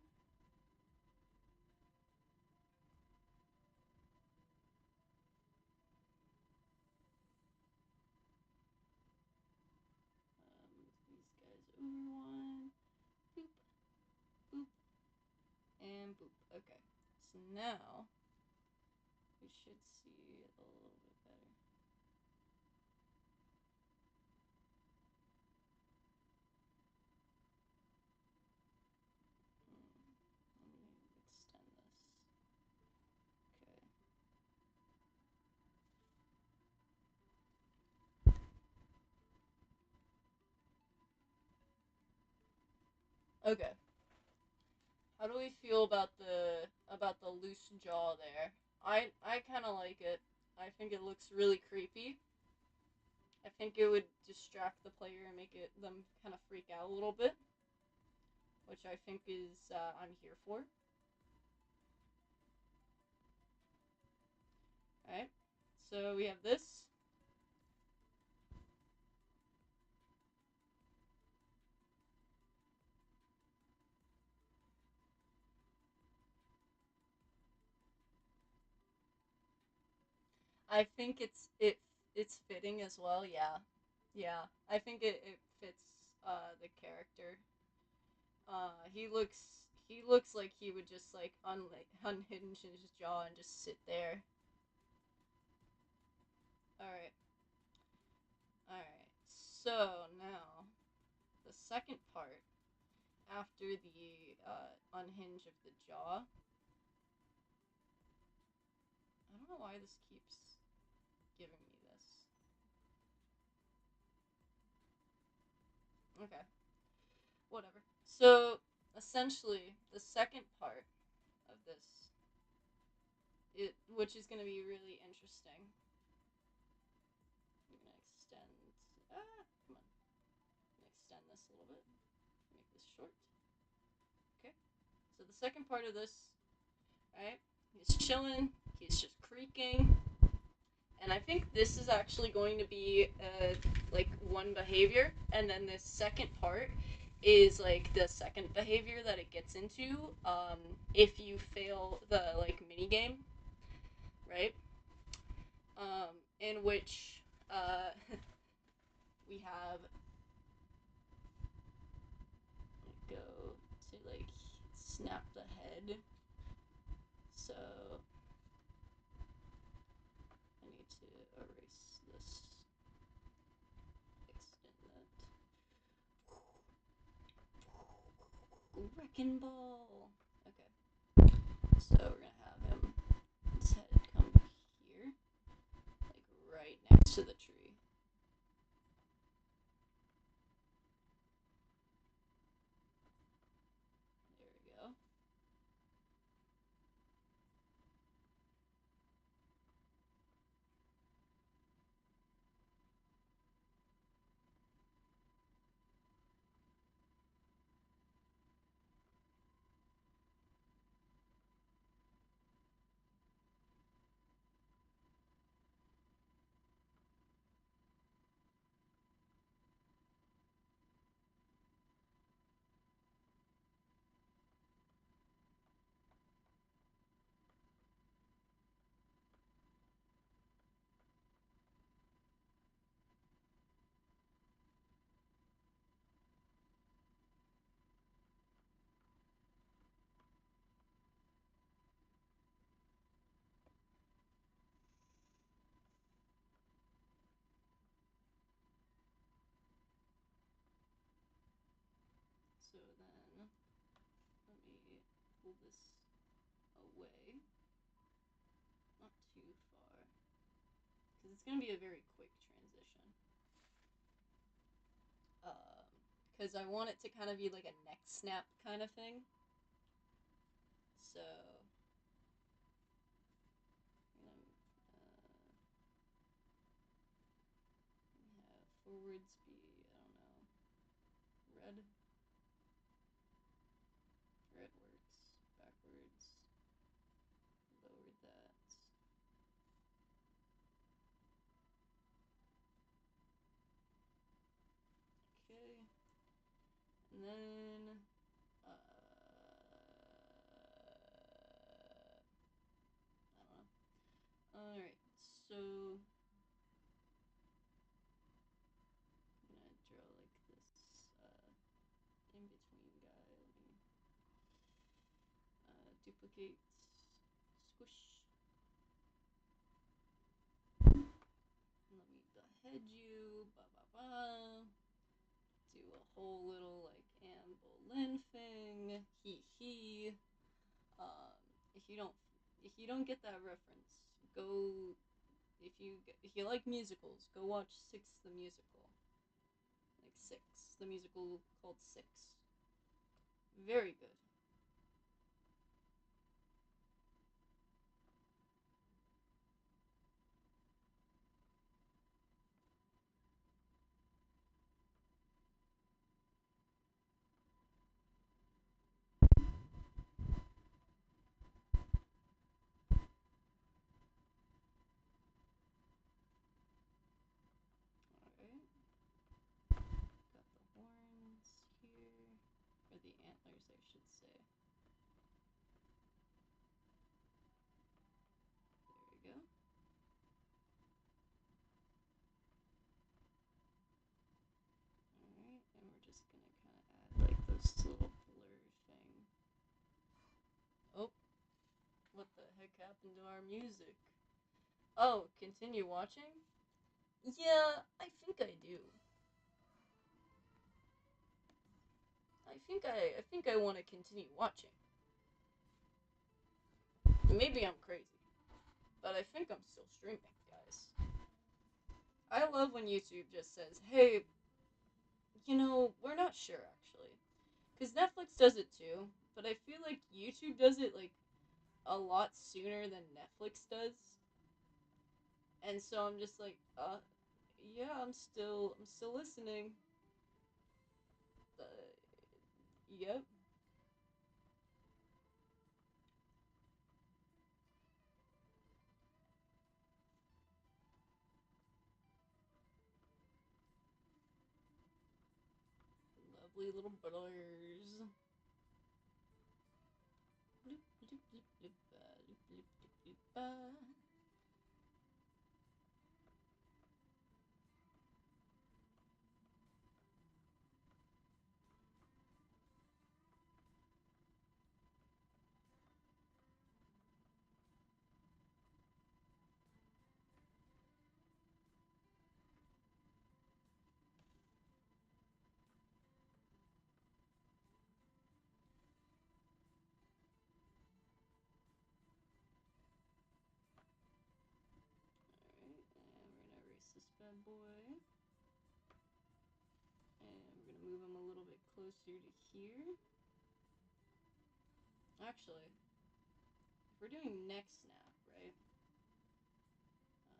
Speaker 1: These guys over one. Boop, boop, and boop. Okay. So now we should see a little bit better. Let me extend this. Okay. Okay. How do we feel about the loose jaw there? I kind of like it. I think it looks really creepy. I think it would distract the player and make them kind of freak out a little bit, which I think is I'm here for. All right. So we have this. I think it's fitting as well. Yeah, yeah. I think it fits the character. He looks like he would just like unhinge his jaw and just sit there. All right, all right. So now the second part after the unhinge of the jaw. I don't know why this keeps giving me this. Okay, whatever. So essentially, the second part of this, which is going to be really interesting. I'm gonna extend. Come on. I'm gonna extend this a little bit. Make this short. Okay. So the second part of this, right? He's chilling. He's just creaking. And I think this is actually going to be like one behavior, and then this second part is like the second behavior that it gets into. If you fail the like mini game, right? In which we have go to like snap the head. So I need to erase this. Extend that. Wrecking ball. Okay. So we're gonna have him. His head come here, like right next to the tree. There we go. So then, let me pull this away. Not too far. Because it's going to be a very quick transition. Because I want it to kind of be like a neck snap kind of thing. So, have forwards be, I don't know, red. Red works. Backwards. Lower that. Okay. And then, I don't know. Alright, so I'm gonna draw like this in between guy. Let me duplicate, squish. Let me behead you, ba ba ba. Do a whole little like Anne Boleyn thing, hee hee. If you don't get that reference, go if you like musicals, go watch Six the Musical. Like Six, the musical called Six. Very good. Alright. Got the horns here. Or the antlers, I should say. There we go. Alright, and we're just gonna kind of add like this little blur thing. Oh, what the heck happened to our music? Oh, continue watching? Yeah, I think I do. I think I want to continue watching. Maybe I'm crazy, but I think I'm still streaming, guys. I love when YouTube just says, "Hey, you know, we're not sure actually," because Netflix does it too. But I feel like YouTube does it like a lot sooner than Netflix does, and so I'm just like, yeah, I'm still listening. Uh, yep. Lovely little butlers. boy. And we're gonna move him a little bit closer to here. Actually, if we're doing neck snap, right?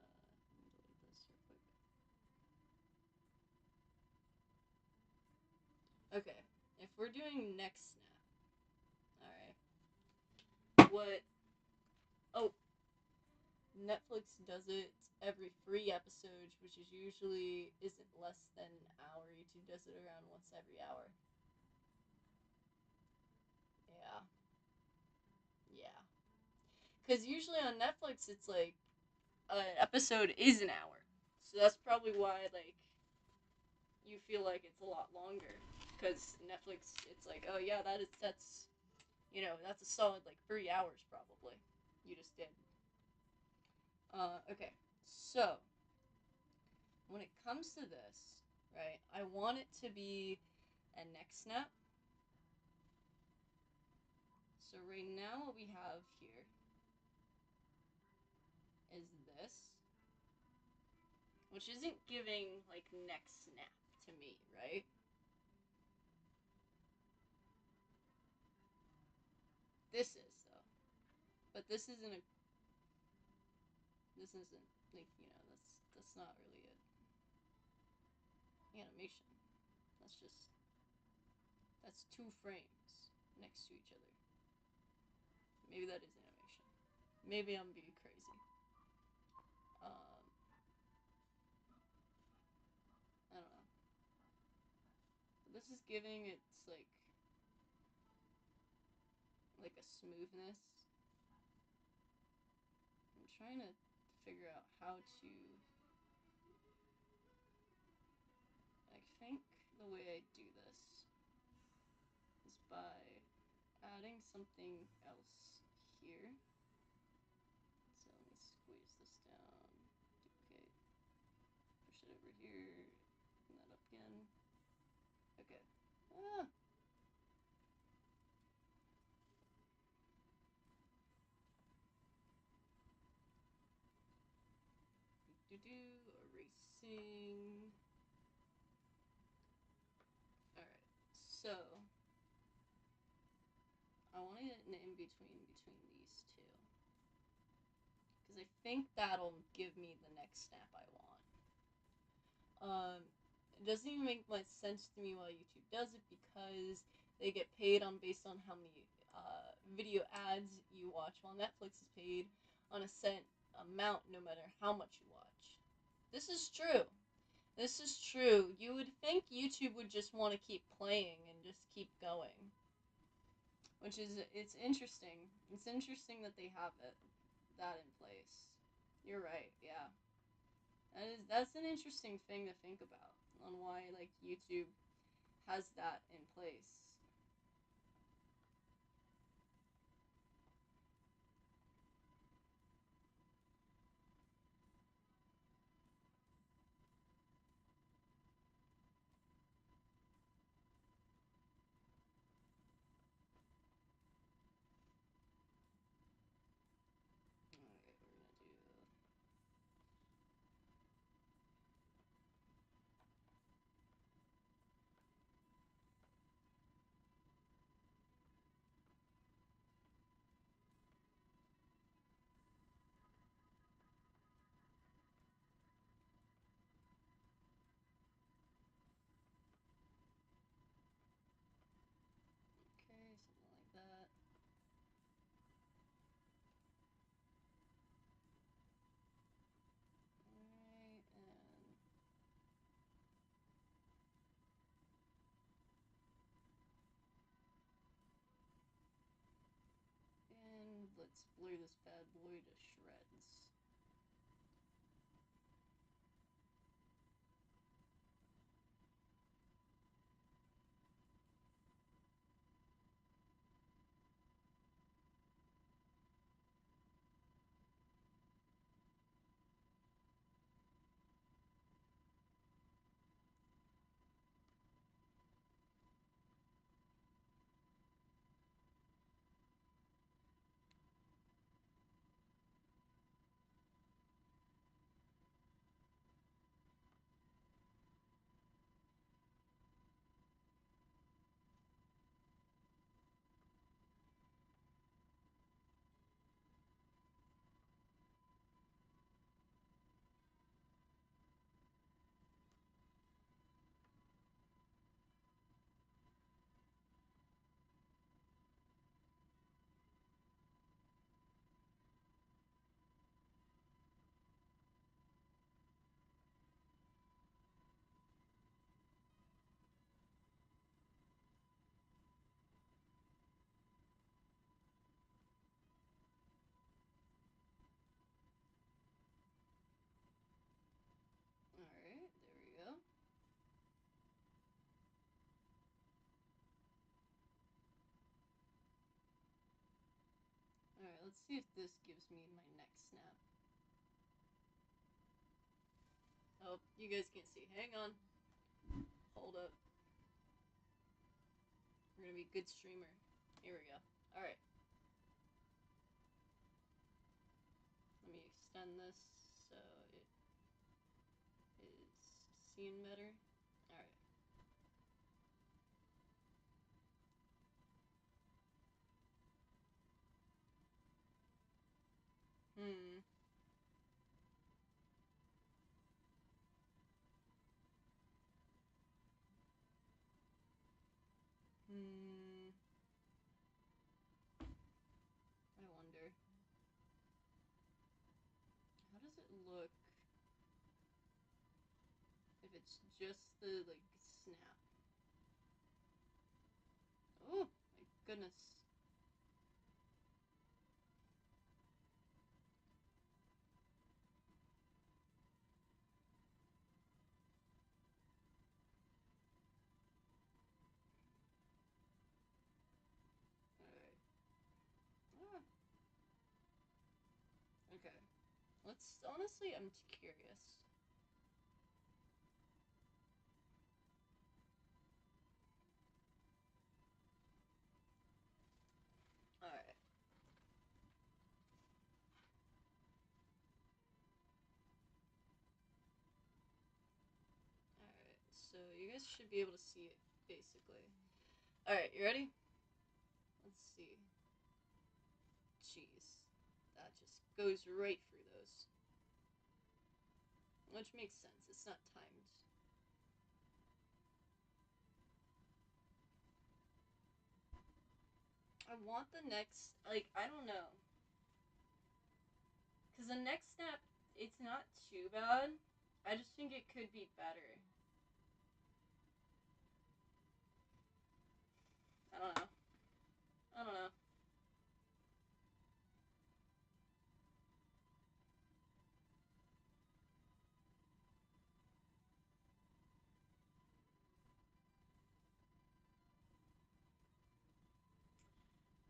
Speaker 1: Let me delete this real quick. Okay, if we're doing neck snap, alright. What? Oh, Netflix does it every 3 episodes, which is usually isn't less than an hour. YouTube does it around once every hour. Yeah. Yeah. Because usually on Netflix, it's like an episode is an hour. So that's probably why, like, you feel like it's a lot longer. Because Netflix, it's like, oh yeah, that's, that's a solid, like, 3 hours probably. You just did. Okay. So, when it comes to this, right, I want it to be a neck snap. So right now what we have here is this, which isn't giving, like, neck snap to me, right? This is, though. But this isn't, like, that's not really an animation. That's 2 frames next to each other. Maybe that is animation. Maybe I'm being crazy. I don't know. But this is giving it's like a smoothness. I'm trying to figure out how to. I think the way I do this is by adding something else here. So let me squeeze this down, duplicate, push it over here, and that up again. Okay. Ah! Erasing. Alright, so I want it in between these two. Because I think that'll give me the next snap I want. It doesn't even make much sense to me why YouTube does it, because they get paid based on how many video ads you watch, while Netflix is paid on a set amount no matter how much you watch. This is true. This is true. You would think YouTube would just want to keep playing and just keep going. Which is, it's interesting. It's interesting that they have that in place. You're right, yeah. That's an interesting thing to think about on why, like, YouTube has that in place. Alright, we're gonna do. Okay, something like that. Alright, and let's blur this bad boy to shreds. Let's see if this gives me my neck snap. Oh, you guys can't see. Hang on. Hold up. We're gonna be a good streamer. Here we go. Alright. Let me extend this so it is seen better. Alright. I wonder. How does it look if it's just the, like, snap? Oh, my goodness. Alright. Ah. Okay. Let's, honestly, I'm curious. Alright. Alright, so you guys should be able to see it, basically. Alright, you ready? Let's see. Jeez. That just goes right through those. Which makes sense, it's not timed. I want the next, like, I don't know. Because the next snap, it's not too bad. I just think it could be better. I don't know. I don't know.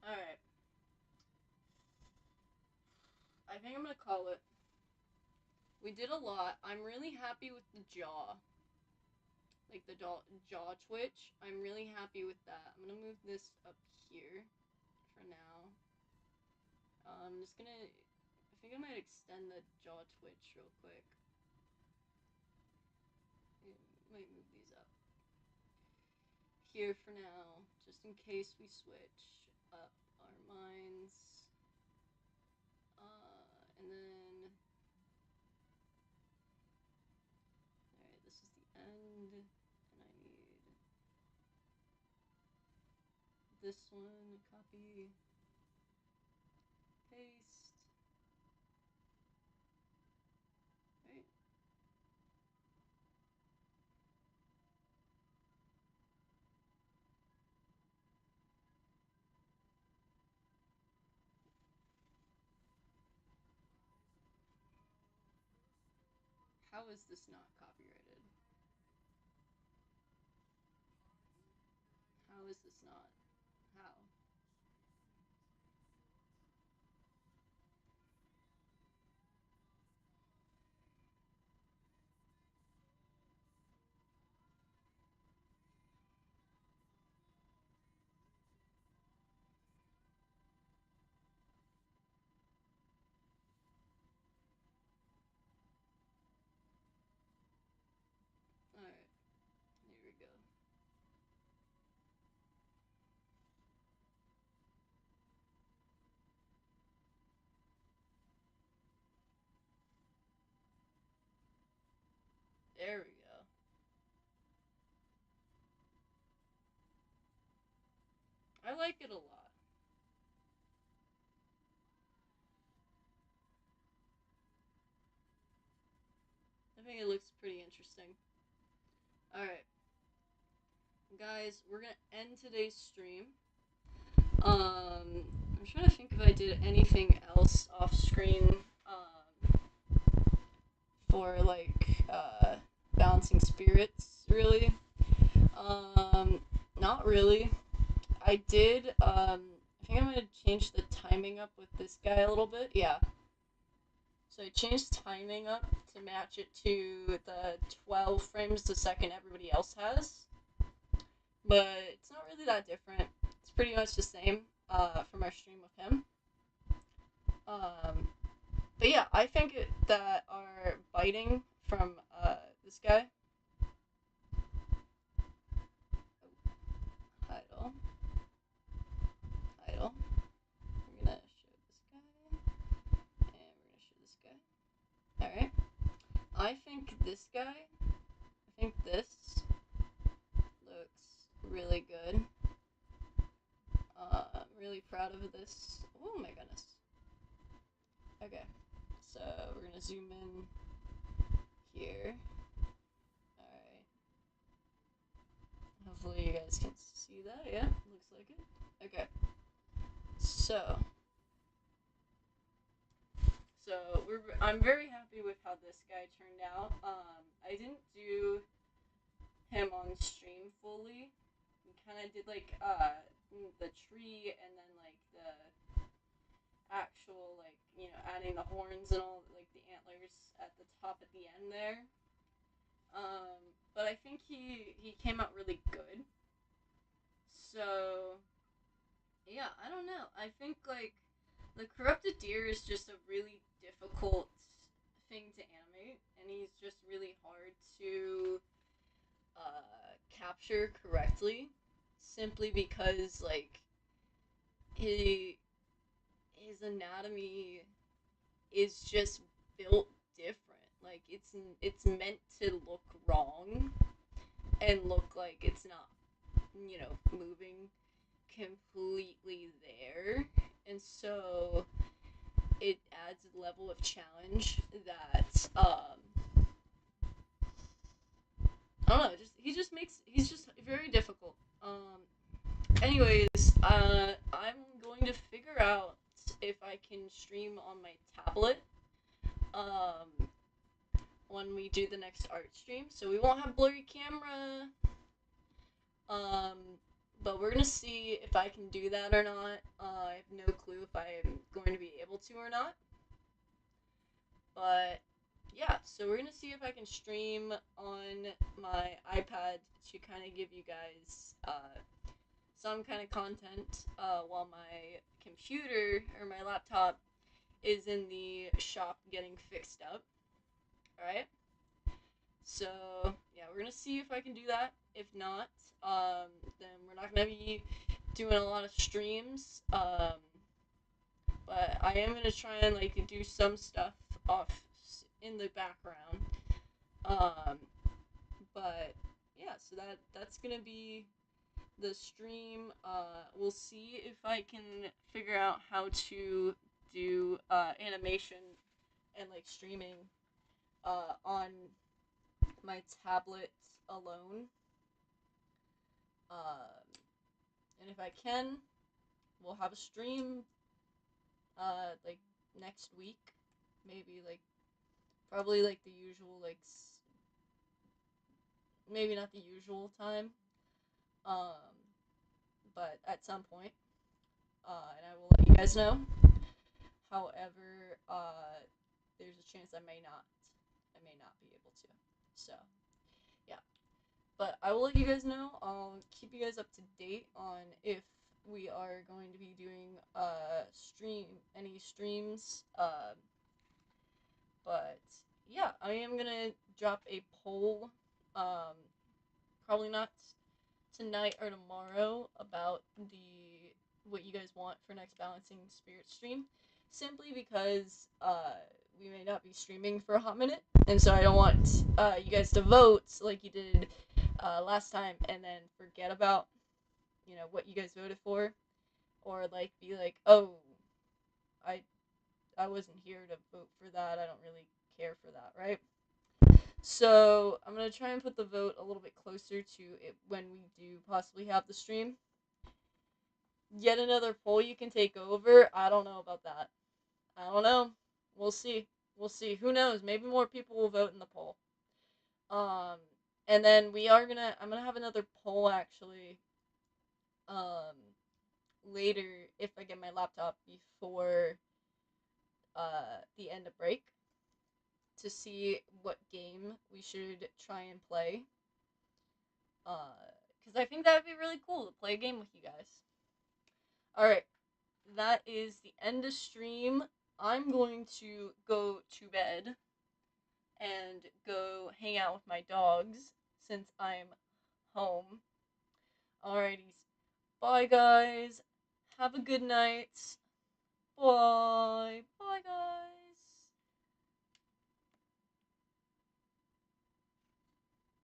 Speaker 1: Alright. I think I'm gonna call it. We did a lot. I'm really happy with the jaw. Like the jaw twitch. I'm really happy with that. I'm gonna move this up here for now. I'm just gonna. I think I might extend the jaw twitch real quick. I might move these up here for now, just in case we switch up our minds. And then. Alright, this is the end, and I need this one, copy, paste. Right. How is this not copyrighted? How is this not? How? Alright, here we go. There we go. I like it a lot. I think it looks pretty interesting. Alright. Guys, we're gonna end today's stream. I'm trying to think if I did anything else off screen, for, like, balancing spirits, really. Not really. I did, I think think I'm gonna change the timing up with this guy a little bit. Yeah. So I changed timing up to match it to the 12 frames a second everybody else has. But it's not really that different. It's pretty much the same from our stream with him. But yeah, I think that our biting from this guy. Idle. Idle. We're gonna show this guy. And we're gonna show this guy. Alright. I think this guy. I think this looks really good. I'm really proud of this. Oh my goodness. Okay. So we're gonna zoom in here. Alright. Hopefully you guys can see that. Yeah, looks like it. Okay. So I'm very happy with how this guy turned out. I didn't do him on stream fully. We kind of did like the tree and then like the actual like adding the horns and all like the antlers at the top at the end there. But I think he came out really good. So yeah, I don't know. I think like the corrupted deer is just a really difficult thing to animate, and he's just really hard to capture correctly, simply because like he his anatomy is just built different. Like it's meant to look wrong and look like it's not moving completely there, and so it adds a level of challenge that I don't know. He's just very difficult. Anyways, I'm going to figure out if I can stream on my tablet. When we do the next art stream, so we won't have blurry camera. But we're gonna see if I can do that or not. I have no clue if I'm going to be able to or not. But yeah, so we're gonna see if I can stream on my iPad to kind of give you guys some kind of content while my computer or my laptop is in the shop getting fixed up. Alright? So yeah, we're gonna see if I can do that. If not, then we're not gonna be doing a lot of streams. But I am gonna try and like do some stuff off in the background. But yeah, so that's gonna be the stream. We'll see if I can figure out how to do animation and like streaming on my tablet alone. And if I can, we'll have a stream like next week, maybe like probably like the usual like maybe not the usual time, but at some point, and I will let you guys know. However, there's a chance I may not be able to. So yeah, but I will let you guys know. I'll keep you guys up to date on if we are going to be doing any streams. But yeah, I am gonna drop a poll. Probably not tonight or tomorrow about what you guys want for next Balancing Spirit stream, simply because we may not be streaming for a hot minute, and so I don't want you guys to vote like you did last time and then forget about what you guys voted for, or like be like, oh, I I wasn't here to vote for that. I don't really care for that, right? So I'm gonna try and put the vote a little bit closer to it when we do possibly have the stream. Yet another poll you can take over. I don't know about that. I don't know. We'll see. We'll see. Who knows? Maybe more people will vote in the poll. Um, and then I'm gonna have another poll actually. Um, later if I get my laptop before the end of break to see what game we should try and play. Because I think that would be really cool to play a game with you guys. Alright, that is the end of stream. I'm going to go to bed and go hang out with my dogs since I'm home. Alrighty, bye guys. Have a good night. Bye. Bye guys.